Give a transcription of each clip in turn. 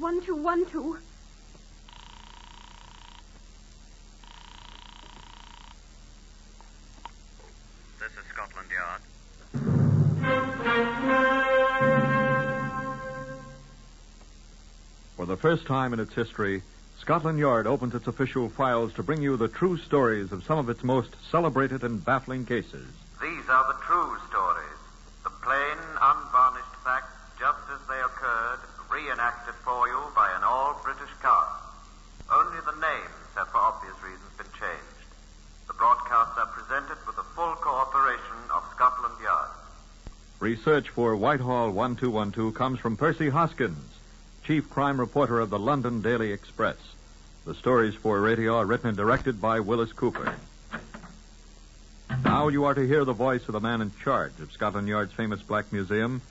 1212. This is Scotland Yard. For the first time in its history, Scotland Yard opens its official files to bring you the true stories of some of its most celebrated and baffling cases. These are the true stories, the plain, unvarnished facts, just as they occurred, reenacted for you by an all-British cast. Only the names have, for obvious reasons, been changed. The broadcasts are presented with the full cooperation of Scotland Yard. Research for Whitehall 1212 comes from Percy Hoskins, chief crime reporter of the London Daily Express. The stories for radio are written and directed by Wyllis Cooper. Now you are to hear the voice of the man in charge of Scotland Yard's famous Black Museum,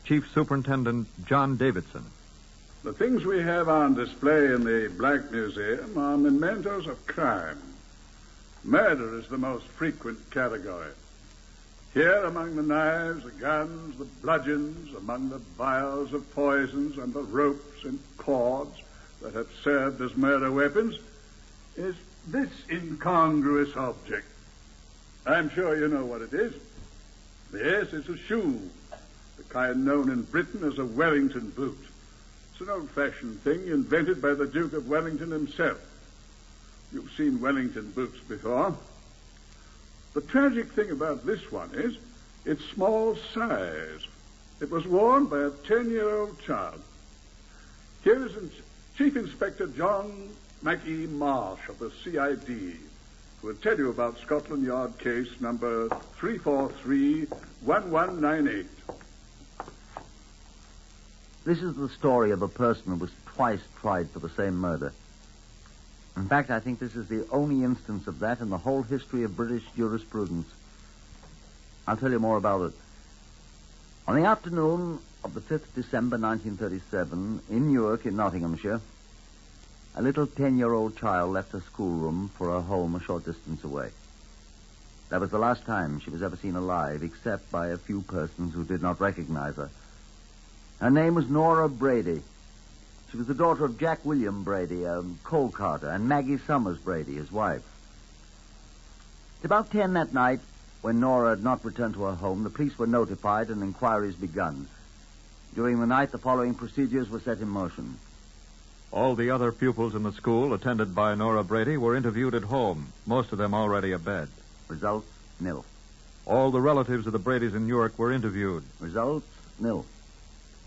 Chief Superintendent John Davidson. The things we have on display in the Black Museum are mementos of crime. Murder is the most frequent category. Here, among the knives, the guns, the bludgeons, among the vials of poisons and the ropes and cords that have served as murder weapons, is this incongruous object. I'm sure you know what it is. Yes, it's a shoe, the kind known in Britain as a Wellington Boot. It's an old-fashioned thing invented by the Duke of Wellington himself. You've seen Wellington boots before. The tragic thing about this one is its small size. It was worn by a 10-year-old child. Here is Chief Inspector John Mackie Marsh of the CID, who will tell you about Scotland Yard case number 343-1198. This is the story of a person who was twice tried for the same murder. In fact, I think this is the only instance of that in the whole history of British jurisprudence. I'll tell you more about it. On the afternoon of the 5th December 1937, in Newark in Nottinghamshire, a little 10-year-old child left her schoolroom for her home a short distance away. That was the last time she was ever seen alive, except by a few persons who did not recognize her. Her name was Nora Brady. She was the daughter of Jack William Brady, a coal carter, and Maggie Summers Brady, his wife. At about 10 that night, when Nora had not returned to her home, the police were notified and inquiries begun. During the night, the following procedures were set in motion. All the other pupils in the school, attended by Nora Brady, were interviewed at home, most of them already abed. Results, nil. All the relatives of the Bradys in Newark were interviewed. Results, nil.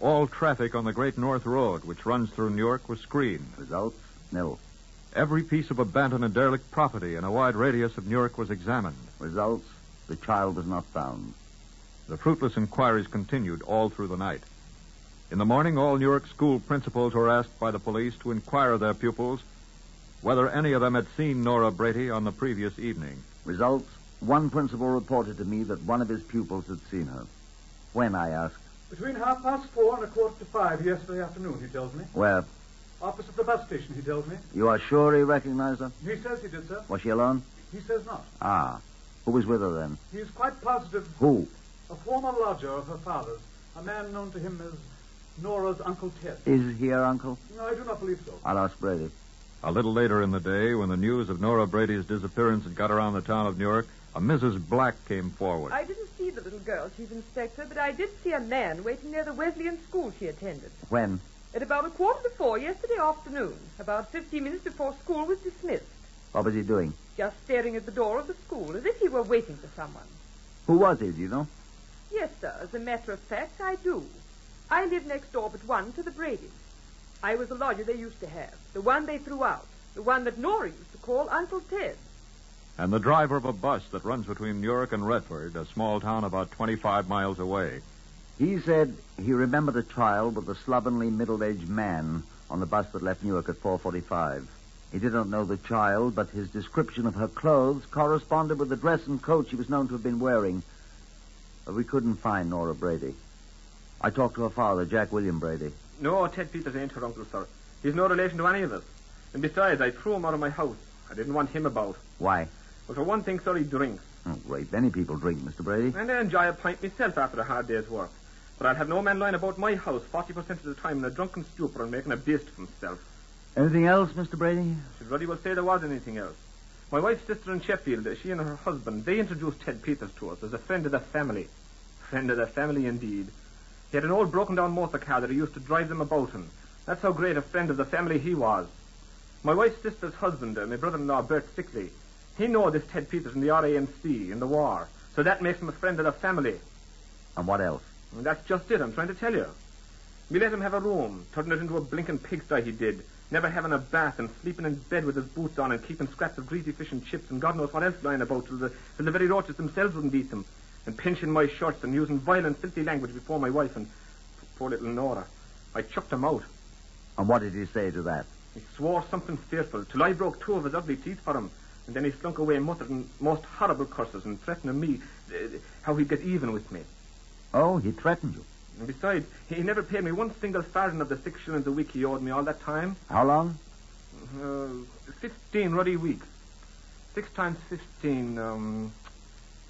All traffic on the Great North Road, which runs through Newark, was screened. Results, nil. Every piece of abandoned and derelict property in a wide radius of Newark was examined. Results, the child was not found. The fruitless inquiries continued all through the night. In the morning, all Newark school principals were asked by the police to inquire of their pupils whether any of them had seen Nora Brady on the previous evening. Results, one principal reported to me that one of his pupils had seen her. When, I asked? Between 4:30 and 5:15 yesterday afternoon, he tells me. Where? Opposite the bus station, he tells me. You are sure he recognized her? He says he did, sir. Was she alone? He says not. Ah. Who was with her then? He's quite positive. Who? A former lodger of her father's. A man known to him as Nora's Uncle Ted. Is he her uncle? No, I do not believe so. I'll ask Brady. A little later in the day, when the news of Nora Brady's disappearance had got around the town of Newark, a Mrs. Black came forward. I didn't see the little girl, Chief Inspector, but I did see a man waiting near the Wesleyan school she attended. When? At about 4:15 yesterday afternoon, about 15 minutes before school was dismissed. What was he doing? Just staring at the door of the school, as if he were waiting for someone. Who was he, do you know? Yes, sir, as a matter of fact, I do. I live next door but one to the Bradys. I was the lodger they used to have, the one they threw out, the one that Nora used to call Uncle Ted. And the driver of a bus that runs between Newark and Redford, a small town about 25 miles away. He said he remembered a child with a slovenly middle-aged man on the bus that left Newark at 4:45. He did not know the child, but his description of her clothes corresponded with the dress and coat she was known to have been wearing. But we couldn't find Nora Brady. I talked to her father, Jack William Brady. No, Ted Peters ain't her uncle, sir. He's no relation to any of us. And besides, I threw him out of my house. I didn't want him about. Why? Well, for one thing, sir, he drinks. Oh, great. Many people drink, Mr. Brady. And I enjoy a pint myself after a hard day's work. But I'll have no man lying about my house 40% of the time in a drunken stupor and making a beast of himself. Anything else, Mr. Brady? Should really well say there was anything else. My wife's sister in Sheffield, she and her husband, they introduced Ted Peters to us as a friend of the family. Friend of the family, indeed. He had an old broken-down motor car that he used to drive them about in. That's how great a friend of the family he was. My wife's sister's husband, my brother-in-law, Bert Stickley, he knew this Ted Peters in the RAMC in the war. So that makes him a friend of the family. And what else? And that's just it, I'm trying to tell you. We let him have a room, turning it into a blinking pigsty he did. Never having a bath and sleeping in bed with his boots on and keeping scraps of greasy fish and chips and God knows what else lying about till the very roaches themselves wouldn't eat them. And pinching my shirts and using violent, filthy language before my wife and poor little Nora. I chucked him out. And what did he say to that? He swore something fearful till I broke 2 of his ugly teeth for him. And then he slunk away muttering most horrible curses and threatening me how he'd get even with me. Oh, he threatened you? And besides, he never paid me 1 single farthing of the 6 shillings a week he owed me all that time. How long? 15 ruddy weeks. 6 times 15,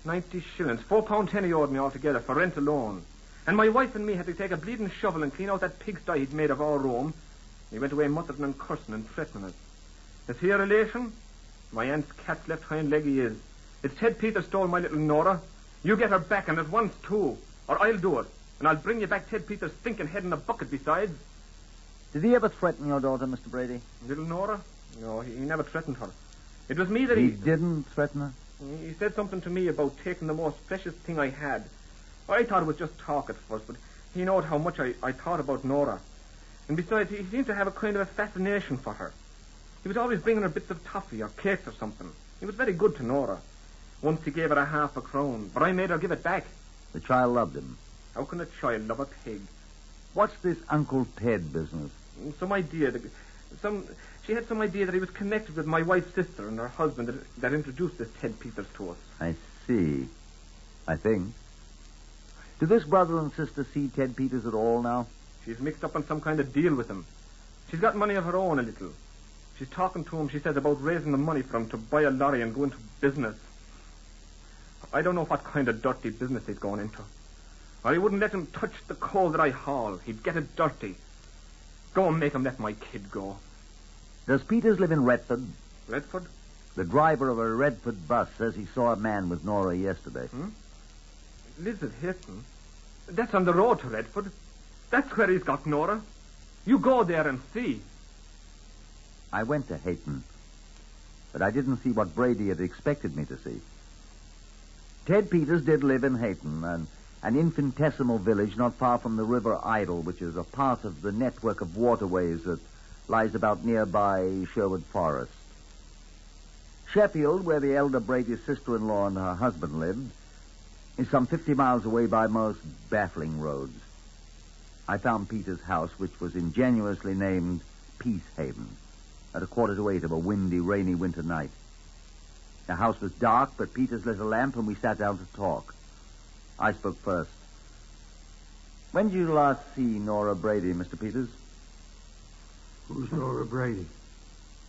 90 shillings. £4.10 he owed me altogether for rent alone. And my wife and me had to take a bleeding shovel and clean out that pigsty he'd made of our room. He went away muttering and cursing and threatening us. Is he a relation? My aunt's cat's left hind leg he is. It's Ted Peters stole my little Nora. You get her back, and at once, too. Or I'll do it. And I'll bring you back Ted Peters' stinking head in a bucket besides. Did he ever threaten your daughter, Mr. Brady? Little Nora? No, he never threatened her. It was me that he... He didn't threaten her? He said something to me about taking the most precious thing I had. I thought it was just talk at first, but he knowed how much I thought about Nora. And besides, he seemed to have a kind of a fascination for her. He was always bringing her bits of toffee or cakes or something. He was very good to Nora. Once he gave her a half a crown, but I made her give it back. The child loved him. How can a child love a pig? What's this Uncle Ted business? Some idea. She had some idea that he was connected with my wife's sister and her husband that introduced this Ted Peters to us. I see. I think. Do this brother and sister see Ted Peters at all now? She's mixed up in some kind of deal with him. She's got money of her own a little. She's talking to him, she says, about raising the money for him to buy a lorry and go into business. I don't know what kind of dirty business he's going into. I wouldn't let him touch the coal that I haul. He'd get it dirty. Go and make him let my kid go. Does Peters live in Redford? Redford? The driver of a Redford bus says he saw a man with Nora yesterday. Lives at Hayton. That's on the road to Redford. That's where he's got Nora. You go there and see. I went to Hayton, but I didn't see what Brady had expected me to see. Ted Peters did live in Hayton, an infinitesimal village not far from the River Idle, which is a part of the network of waterways that lies about nearby Sherwood Forest. Sheffield, where the elder Brady's sister-in-law and her husband lived, is some 50 miles away by most baffling roads. I found Peters' house, which was ingenuously named Peace Haven, at 7:45 of a windy, rainy winter night. The house was dark, but Peters lit a lamp and we sat down to talk. I spoke first. When did you last see Nora Brady, Mr. Peters? Who's Nora Brady?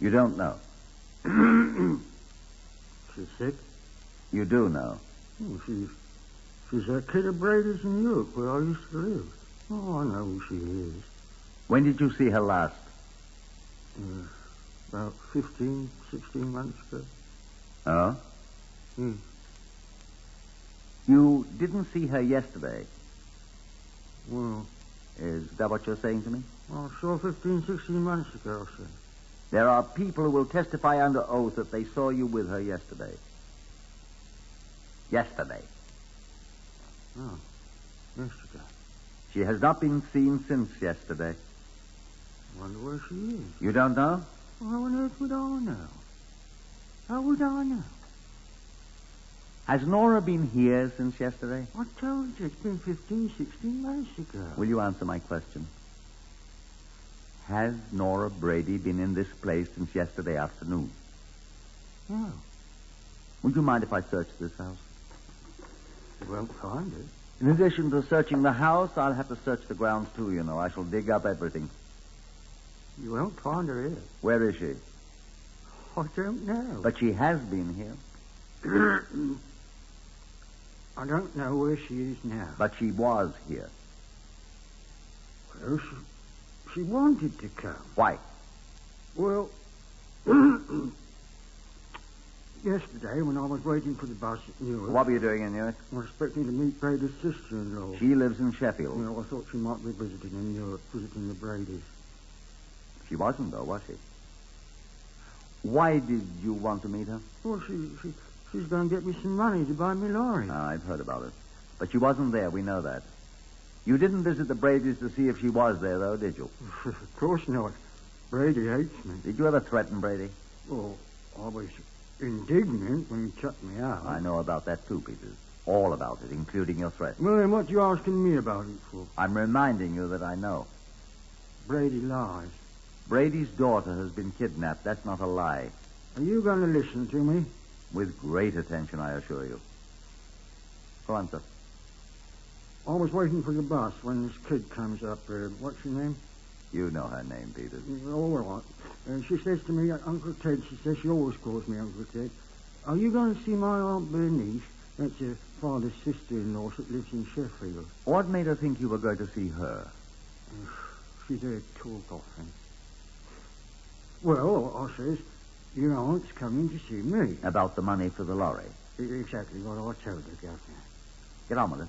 You don't know. She's sick? You do know. Oh, she's that kid of Brady's in York, where I used to live. Oh, I know who she is. When did you see her last? About 15, 16 months ago. Oh? Hmm. You didn't see her yesterday. Well, is that what you're saying to me? I saw 15, 16 months ago, sir. There are people who will testify under oath that they saw you with her yesterday. Yesterday. Oh, yesterday. She has not been seen since yesterday. I wonder where she is. You don't know? How on earth would I know? How would I know? Has Nora been here since yesterday? I told you it's been 15, 16 months ago. Will you answer my question? Has Nora Brady been in this place since yesterday afternoon? No. Would you mind if I search this house? You won't find it. In addition to searching the house, I'll have to search the grounds too, you know. I shall dig up everything. You won't find her here. Where is she? I don't know. But she has been here. I don't know where she is now. But she was here. Well, she wanted to come. Why? Well, yesterday when I was waiting for the bus at Newark... What were you doing in Newark? I was expecting to meet Brady's sister-in-law. She lives in Sheffield. I thought she might be visiting in Newark, visiting the Bradys. She wasn't, though, was she? Why did you want to meet her? Well, she's going to get me some money to buy me lorry. I've heard about it. But she wasn't there, we know that. You didn't visit the Bradys to see if she was there, though, did you? Of course not. Brady hates me. Did you ever threaten Brady? Well, I was indignant when he chucked me out. I know about that, too, Peters. All about it, including your threat. Well, then what you asking me about it for? I'm reminding you that I know. Brady lies. Brady's daughter has been kidnapped. That's not a lie. Are you going to listen to me? With great attention, I assure you. Go on, sir. I was waiting for the bus when this kid comes up. What's her name? You know her name, Peters. All right. She says to me, Uncle Ted, she says she always calls me Uncle Ted. Are you going to see my Aunt Bernice? That's her father's sister-in-law that lives in Sheffield. What made her think you were going to see her? She's a talk often. Well, I says, your aunt's coming to see me. About the money for the lorry? Exactly what I told her, Governor. Get on with it.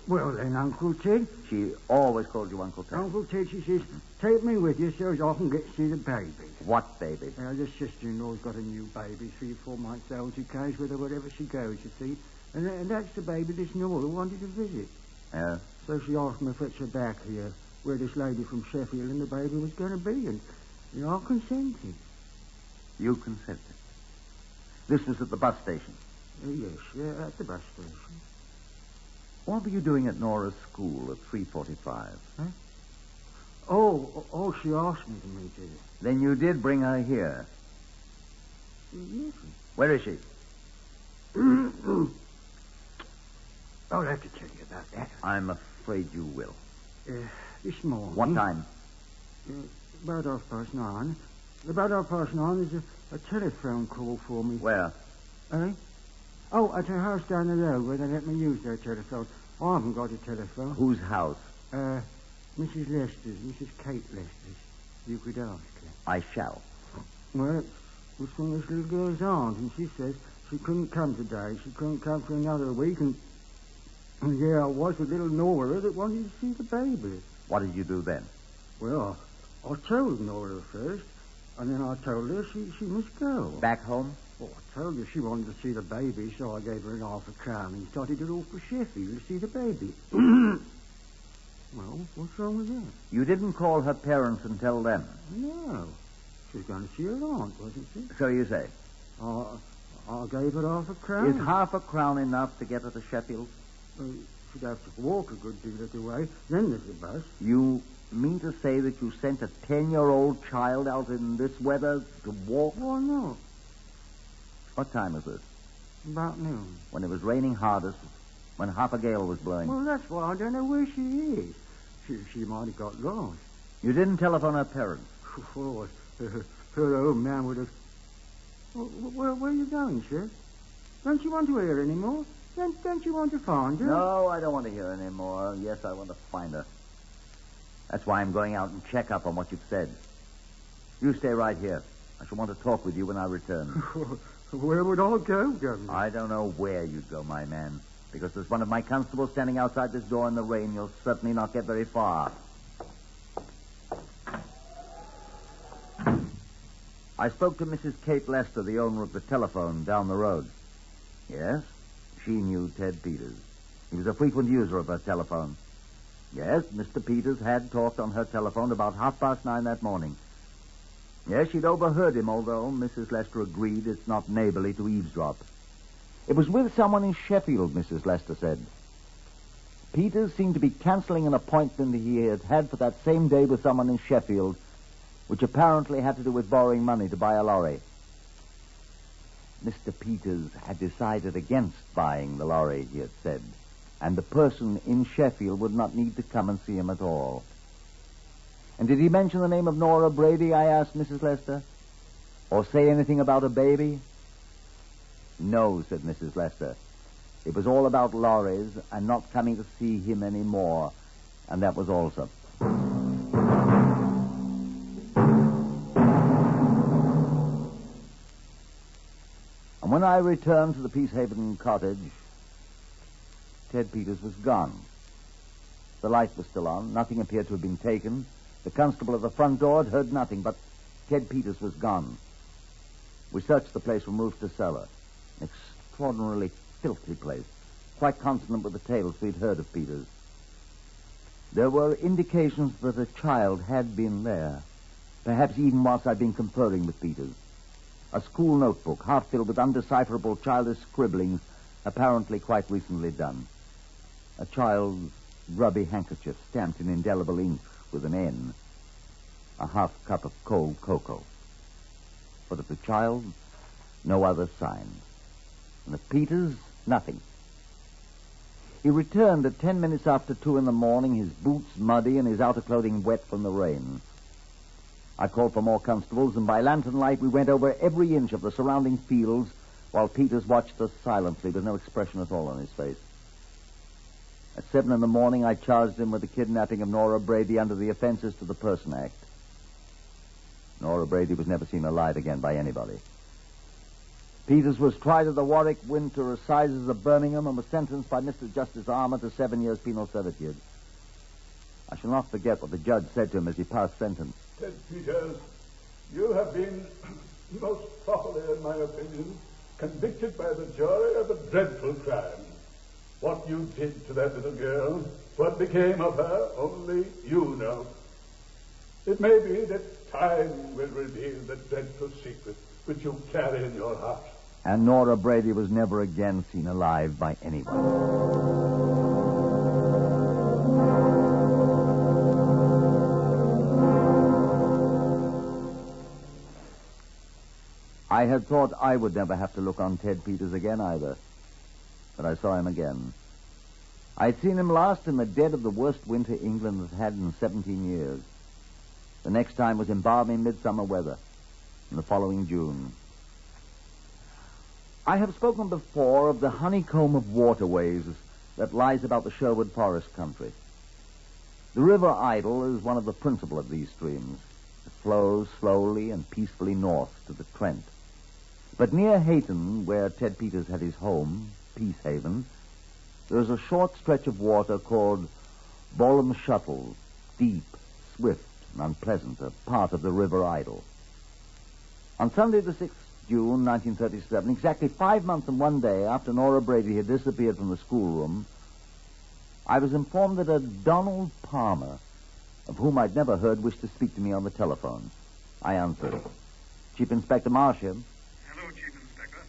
Well, then, Uncle Ted. She always called you Uncle Ted. Uncle Ted, she says, take me with you so as I can get to see the baby. What baby? The sister-in-law's got a new baby, 3 or 4 months old. She carries with her wherever she goes, you see. And that's the baby this Nora wanted to visit. Yeah? So she asked me if it's her back here, where this lady from Sheffield and the baby was going to be, and I consented. You consented? This was at the bus station? Yes, at the bus station. What were you doing at Nora's school at 3:45? Huh? Oh, she asked me to meet her. Then you did bring her here? Yes. Where is she? I'll have to tell you about that. I'm afraid you will. This morning. What time? About 9:30. About 9:30, there's a telephone call for me. Where? Eh? Oh, at her house down the road where they let me use their telephone. I haven't got a telephone. Whose house? Mrs. Lester's, Mrs. Kate Lester's. You could ask her. I shall. Well, it's from this little girl's aunt, and she says she couldn't come today. She couldn't come for another week, and there I was with little Nora that wanted to see the baby. What did you do then? Well, I told Nora first, and then I told her she must go. Back home? Well, I told her she wanted to see the baby, so I gave her an £0.50 and started her off for Sheffield to see the baby. Well, what's wrong with that? You didn't call her parents and tell them? No. She was going to see her aunt, wasn't she? So you say? I gave her £0.50. Is £0.50 enough to get her to Sheffield? She'd have to walk a good deal of the way. Then there's the bus. You mean to say that you sent a 10-year-old child out in this weather to walk? Why not? What time is this? About noon. When it was raining hardest, when half a gale was blowing. Well, that's why I don't know where she is. She might have got lost. You didn't telephone her parents? Oh, her old man would have... Where are you going, sir? Don't you want to hear any more? Don't you want to find her? No, I don't want to hear any more. Yes, I want to find her. That's why I'm going out and check up on what you've said. You stay right here. I shall want to talk with you when I return. Where would I go, Governor? I don't know where you'd go, my man. Because there's one of my constables standing outside this door in the rain. You'll certainly not get very far. I spoke to Mrs. Kate Lester, the owner of the telephone down the road. Yes, she knew Ted Peters. He was a frequent user of her telephone. Yes, Mr. Peters had talked on her telephone about 9:30 that morning. Yes, she'd overheard him, although Mrs. Lester agreed it's not neighborly to eavesdrop. It was with someone in Sheffield, Mrs. Lester said. Peters seemed to be cancelling an appointment he had had for that same day with someone in Sheffield, which apparently had to do with borrowing money to buy a lorry. Mr. Peters had decided against buying the lorry, he had said, and the person in Sheffield would not need to come and see him at all. And did he mention the name of Nora Brady, I asked Mrs. Lester? Or say anything about a baby? No, said Mrs. Lester. It was all about lorries and not coming to see him anymore, and that was all, sir. when I returned to the Peacehaven cottage, Ted Peters was gone. The light was still on. Nothing appeared to have been taken. The constable at the front door had heard nothing, but Ted Peters was gone. We searched the place from roof to cellar. An extraordinarily filthy place, quite consonant with the tales we'd heard of Peters. There were indications that a child had been there, perhaps even whilst I'd been conferring with Peters. A school notebook, half filled with undecipherable childish scribblings, apparently quite recently done. A child's grubby handkerchief stamped in indelible ink with an N. A half cup of cold cocoa. But of the child, no other sign. And of Peters, nothing. He returned at 10 minutes after 2 in the morning, his boots muddy and his outer clothing wet from the rain. I called for more constables, and by lantern light we went over every inch of the surrounding fields while Peters watched us silently with no expression at all on his face. At 7 in the morning, I charged him with the kidnapping of Nora Brady under the Offenses to the Person Act. Nora Brady was never seen alive again by anybody. Peters was tried at the Warwick Winter Assizes of Birmingham and was sentenced by Mr. Justice Armour to 7 years penal servitude. I shall not forget what the judge said to him as he passed sentence. Ted Peters, you have been, most properly in my opinion, convicted by the jury of a dreadful crime. What you did to that little girl, what became of her, only you know. It may be that time will reveal the dreadful secret which you carry in your heart. And Nora Brady was never again seen alive by anyone. I had thought I would never have to look on Ted Peters again either. But I saw him again. I'd seen him last in the dead of the worst winter England had had in 17 years. The next time was in balmy midsummer weather, in the following June. I have spoken before of the honeycomb of waterways that lies about the Sherwood Forest country. The River Idle is one of the principal of these streams. It flows slowly and peacefully north to the Trent. But near Hayton, where Ted Peters had his home, Peacehaven, there is a short stretch of water called Bolam Shuttle, deep, swift, and unpleasant, a part of the River Idle. On Sunday the 6th June, 1937, exactly 5 months and 1 day after Nora Brady had disappeared from the schoolroom, I was informed that a Donald Palmer, of whom I'd never heard, wished to speak to me on the telephone. I answered. Chief Inspector Marsham. Hello, Chief Inspector.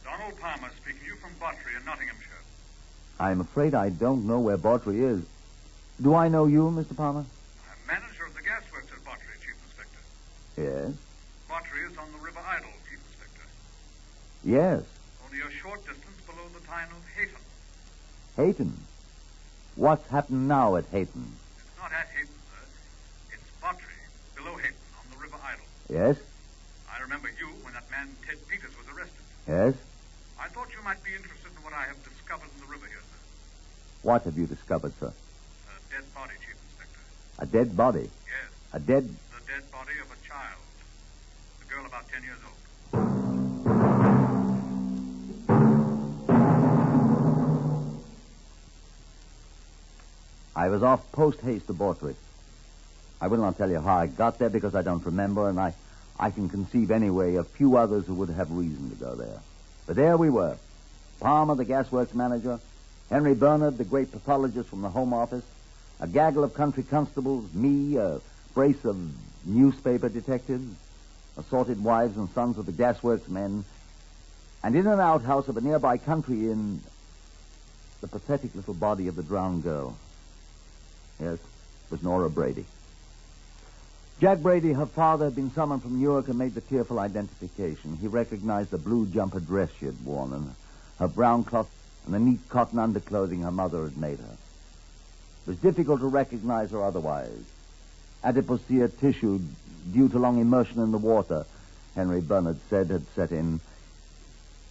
Donald Palmer speaking to you from Botry in Nottinghamshire. I'm afraid I don't know where Botry is. Do I know you, Mr. Palmer? I'm manager of the gasworks at Botry, Chief Inspector. Yes. Botry is on the River Idle, Chief Inspector. Yes. Only a short distance below the town of Hayton. Hayton? What's happened now at Hayton? It's not at Hayton, sir. It's Botry, below Hayton, on the River Idle. Yes? I remember you when that man Ted Peters was arrested. Yes? I thought you might be interested in what I have discovered in the river here, sir. What have you discovered, sir? A dead body, Chief Inspector. A dead body? Yes. A dead... The dead body of a child. A girl about 10 years old. I was off post-haste to Botry. I will not tell you how I got there because I don't remember, and I can conceive anyway a few others who would have reason to go there. But there we were. Palmer, the gasworks manager, Henry Bernard, the great pathologist from the Home Office, a gaggle of country constables, me, a brace of newspaper detectives, assorted wives and sons of the gasworks men, and in an outhouse of a nearby country inn, the pathetic little body of the drowned girl. Yes, it was Nora Brady. Jack Brady, her father, had been summoned from Newark and made the tearful identification. He recognized the blue jumper dress she had worn and her brown cloth and the neat cotton underclothing her mother had made her. It was difficult to recognize her otherwise. Adipocere tissue, due to long immersion in the water, Henry Bernard said, had set in.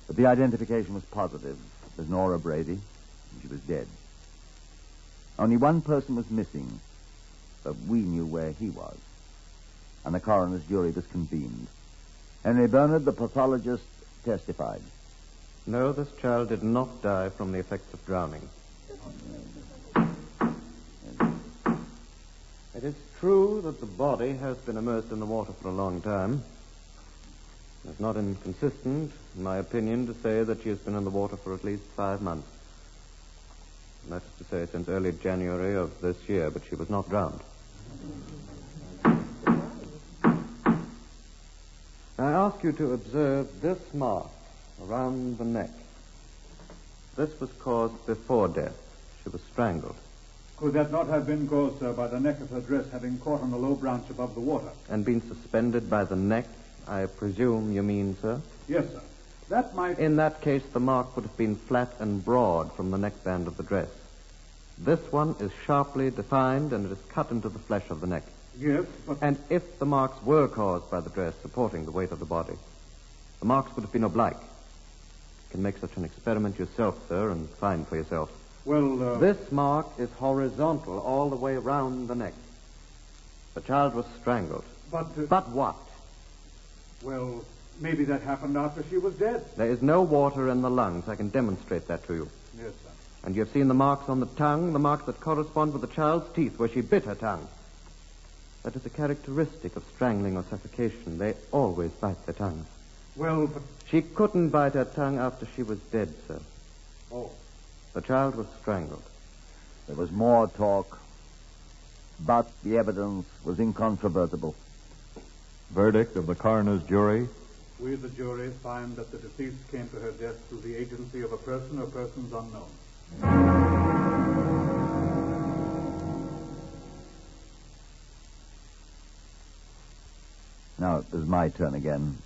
But the identification was positive. It was Nora Brady, and she was dead. Only one person was missing, but we knew where he was. And the coroner's jury was convened. Henry Bernard, the pathologist, testified. No, this child did not die from the effects of drowning. It is true that the body has been immersed in the water for a long time. It's not inconsistent, in my opinion, to say that she has been in the water for at least 5 months. That is to say, since early January of this year, but she was not drowned. I ask you to observe this mark around the neck. This was caused before death. She was strangled. Could that not have been caused, sir, by the neck of her dress having caught on the low branch above the water? And been suspended by the neck, I presume you mean, sir? Yes, sir. That might... In that case, the mark would have been flat and broad from the neckband of the dress. This one is sharply defined, and it is cut into the flesh of the neck. Yes, but... And if the marks were caused by the dress supporting the weight of the body, the marks would have been oblique. You can make such an experiment yourself, sir, and find for yourself. Well, This mark is horizontal all the way round the neck. The child was strangled. But... But what? Well, maybe that happened after she was dead. There is no water in the lungs. I can demonstrate that to you. Yes, sir. And you've seen the marks on the tongue, the marks that correspond with the child's teeth where she bit her tongue. That is a characteristic of strangling or suffocation. They always bite their tongues. Well, but... She couldn't bite her tongue after she was dead, sir. Oh. The child was strangled. There was more talk, but the evidence was incontrovertible. Verdict of the coroner's jury. We, the jury, find that the deceased came to her death through the agency of a person or persons unknown. Now it was my turn again.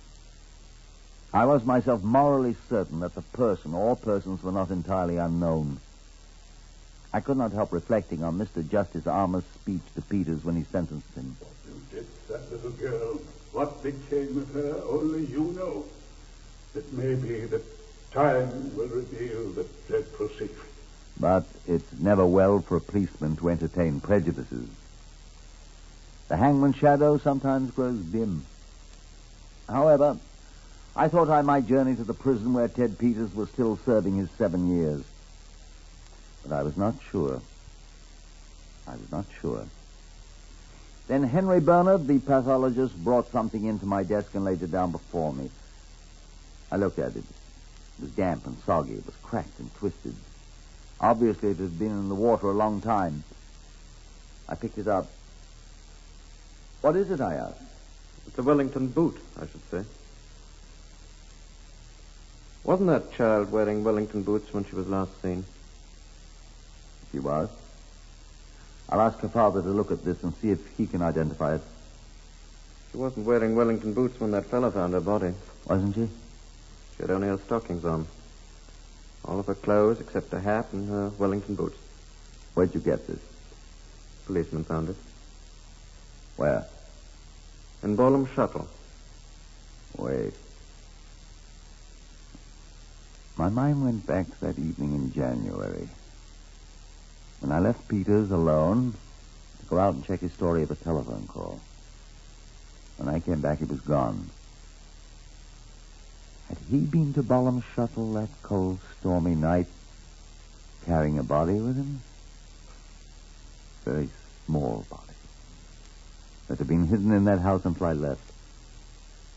I was myself morally certain that the person or persons were not entirely unknown. I could not help reflecting on Mr. Justice Armour's speech to Peters when he sentenced him. You did that little girl. What became of her, only you know. It may be that time will reveal the dreadful secret. But it's never well for a policeman to entertain prejudices. The hangman's shadow sometimes grows dim. However, I thought I might journey to the prison where Ted Peters was still serving his 7 years. But I was not sure. Then Henry Bernard, the pathologist, brought something into my desk and laid it down before me. I looked at it. It was damp and soggy. It was cracked and twisted. Obviously, it had been in the water a long time. I picked it up. What is it, I asked? It's a Wellington Boot, I should say. Wasn't that child wearing Wellington boots when she was last seen? She was. I'll ask her father to look at this and see if he can identify it. She wasn't wearing Wellington boots when that fellow found her body. Wasn't she? She had only her stockings on. All of her clothes except her hat and her Wellington boots. Where'd you get this? Policeman found it. Where? In Bolam Shuttle. Wait. My mind went back to that evening in January, when I left Peters alone to go out and check his story of a telephone call. When I came back, he was gone. Had he been to Bolam Shuttle that cold, stormy night, carrying a body with him? A very small body that had been hidden in that house until I left.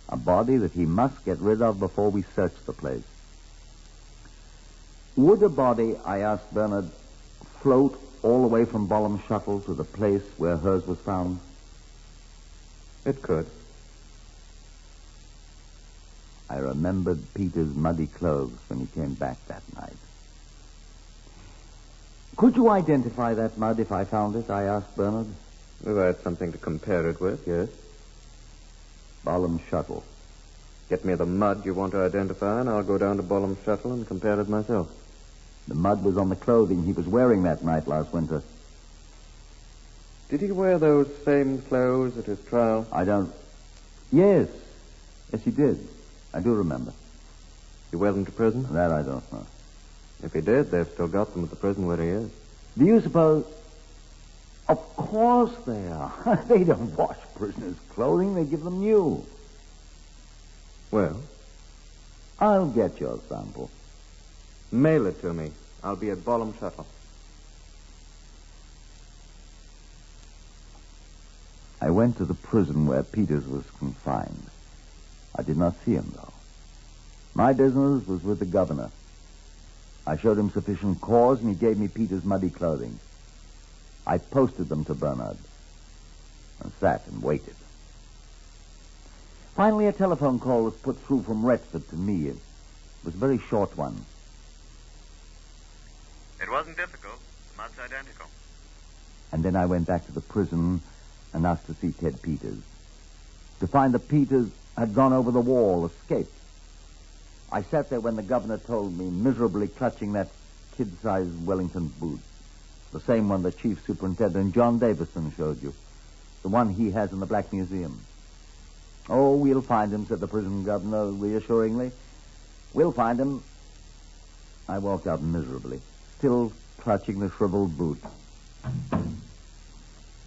A body that he must get rid of before we searched the place. Would a body, I asked Bernard, float all the way from Bolam Shuttle to the place where hers was found? It could. I remembered Peter's muddy clothes when he came back that night. Could you identify that mud if I found it? I asked Bernard. If I had something to compare it with, yes. Bolam Shuttle. Get me the mud you want to identify, and I'll go down to Bolam Shuttle and compare it myself. The mud was on the clothing he was wearing that night last winter. Did he wear those same clothes at his trial? I don't... Yes, he did. I do remember. He wear them to prison? That I don't know. If he did, they've still got them at the prison where he is. Do you suppose... Of course they are. They don't wash prisoners' clothing. They give them new. Well? I'll get your sample. Mail it to me. I'll be at Bollum Shuttle. I went to the prison where Peters was confined. I did not see him, though. My business was with the governor. I showed him sufficient cause, and he gave me Peters' muddy clothing. I posted them to Bernard and sat and waited. Finally, a telephone call was put through from Retford to me. It was a very short one. It wasn't difficult. The mud's identical. And then I went back to the prison and asked to see Ted Peters. To find that Peters had gone over the wall, escaped. I sat there when the governor told me, miserably clutching that kid-sized Wellington Boot. The same one that Chief Superintendent John Davidson showed you. The one he has in the Black Museum. Oh, we'll find him, said the prison governor reassuringly. We'll find him. I walked out miserably, still clutching the shriveled boot.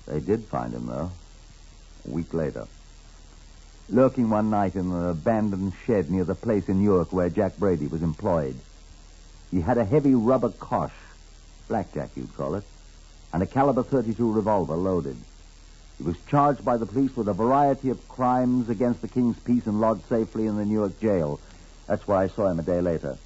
They did find him, though, a week later. Lurking one night in an abandoned shed near the place in Newark where Jack Brady was employed. He had a heavy rubber kosh, blackjack you'd call it, and a caliber .32 revolver loaded. He was charged by the police with a variety of crimes against the king's peace and lodged safely in the Newark jail. That's where I saw him a day later.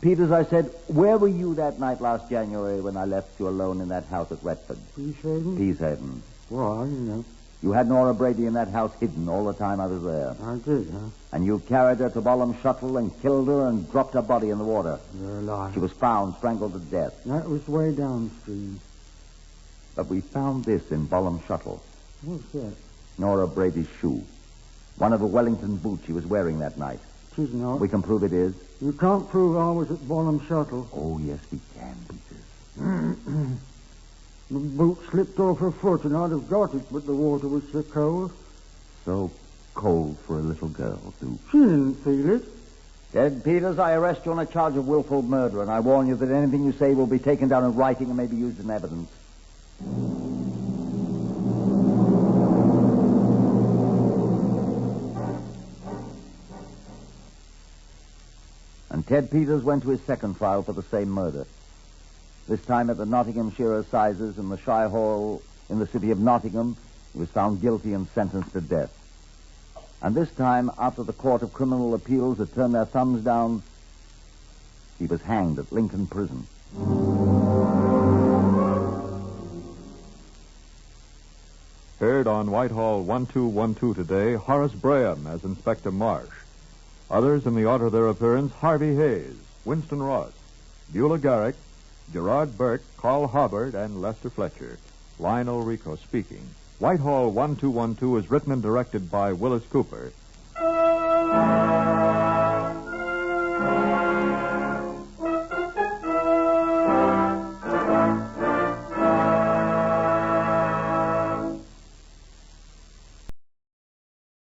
Peters, I said, where were you that night last January when I left you alone in that house at Retford? Peacehaven? Peacehaven. Why, you know. You had Nora Brady in that house hidden all the time I was there. I did, huh? And you carried her to Bollum Shuttle and killed her and dropped her body in the water. You're alive. She was found strangled to death. That was way downstream. But we found this in Bollum Shuttle. What's that? Nora Brady's shoe. One of the Wellington boots she was wearing that night. Tis not. We can prove it is. You can't prove I was at Bollum Shuttle. Oh, yes, we can, Peters. The boot slipped off her foot, and I'd have got it, but the water was so cold. So cold for a little girl, too. She didn't feel it. Ted Peters, I arrest you on a charge of willful murder, and I warn you that anything you say will be taken down in writing and may be used in evidence. And Ted Peters went to his second trial for the same murder. This time at the Nottinghamshire Assizes in the Shire Hall in the city of Nottingham, he was found guilty and sentenced to death. And this time, after the Court of Criminal Appeals had turned their thumbs down, he was hanged at Lincoln Prison. Heard on Whitehall 1212 today, Horace Braham as Inspector Marsh. Others in the order of their appearance, Harvey Hayes, Winston Ross, Beulah Garrick, Gerard Burke, Carl Hubbard, and Lester Fletcher. Lionel Rico speaking. Whitehall 1212 is written and directed by Wyllis Cooper.